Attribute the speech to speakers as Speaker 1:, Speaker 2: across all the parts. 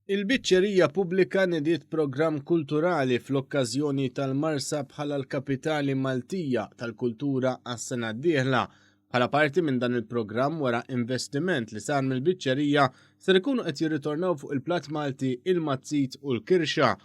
Speaker 1: Il-biċċerija pubblika nediet programm kulturali fl-okkażjoni tal-Marsa bħala l-kapitali Maltija tal-kultura għas-sena d-dieħla. Bħala parti minn dan il-programm wara investiment li sar mill-biċċerija ser ikunu qed jirritornaw fuq il-Platt Malti, il-Mazzit u l-Kirxa.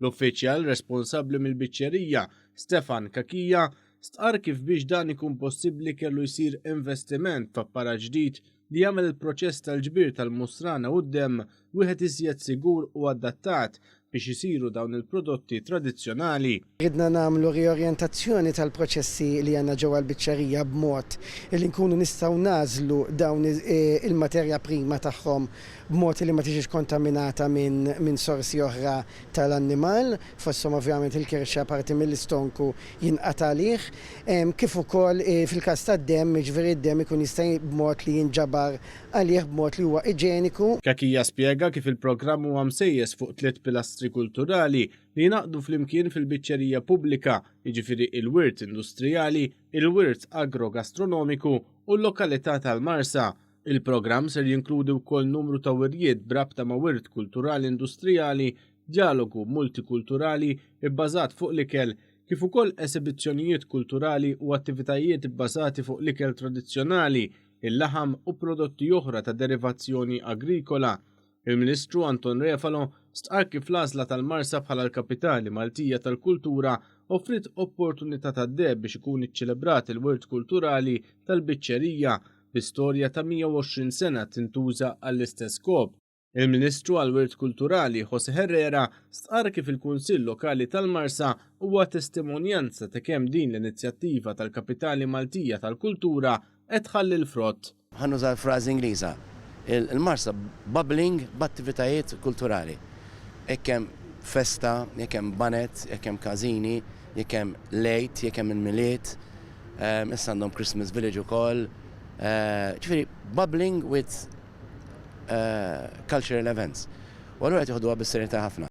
Speaker 1: L-uffiċjal responsabbli mill-biċċerija, Stefan Kakija, stqar kif biex dan ikun possibbli kellu jsir investiment f'appara ġdid li jagħmel il-proċess tal-ġbir tal-musrana quddiem wieħed iżjed sigur u adattat biex isiru dawn il-prodotti tradizzjonali.
Speaker 2: Ridna nagħmlu riorjentazzjoni tal-proċessi li għandna ġewwa l-biċċerija b'mod li nkunu nistgħu nażlu dawn il-materja prima tagħhom b'mod li ma tiġix kontaminata minn sorsi oħra tal-annimal, fosthom ovvjament il-kirxa parti mill-istonku jinqata' għalih, kif ukoll fil-każ tad-demm, jiġifieri d-demm ikun jista' b'mod li jinġabar għalih b'mod li huwa iġeniku.
Speaker 1: Kakija spjega kif il-programm huwa msejjes fuq 3 pilastri kulturali li jinaqdu flimkien fil-biċċerija pubblika, jiġifieri il-wirt industrijali, il-wirt agrogastronomiku u l-lokalità tal-Marsa. Il-programm ser jinkludi wkoll numru ta' wirjiet brabta ma' wirt kulturali industrijali, dialogu multikulturali bbażat fuq l-ikel, kif ukoll esibizzjonijiet kulturali u attivitajiet bbażati fuq l-ikel tradizzjonali, il-laħam u prodotti oħra ta' derivazzjoni agrikola. Il-Ministru Anton Refalo stqar kif l-għażla tal-Marsa bħala l-kapitali Maltija tal-kultura offrit opportunità tad-deheb biex ikun iċċelebrat il-wirt kulturali tal-biċċerija bi storja ta' 120 sena tintuża għall-istess skop. Il-Ministru għall-Wirt Kulturali José Herrera stqar kif il-Kunsill Lokali tal-Marsa huwa testimonjanza ta' kemm din l-inizjattiva tal-Kapitali Maltija tal-Kultura qed tħalli l-frott.
Speaker 3: Ħannuża l-frażi Ingliża. Il-Marsa bubbling b'attivitajiet kulturali. Hekk hemm festa, jekk hemm banet, jekk hemm każini, jekk hemm lejt, jekk hemm il-miliet, issa għandhom Christmas Village ukoll. Ġifieri bubbling with cultural events. U allura qed jieħduha bis-serjetà ħafna.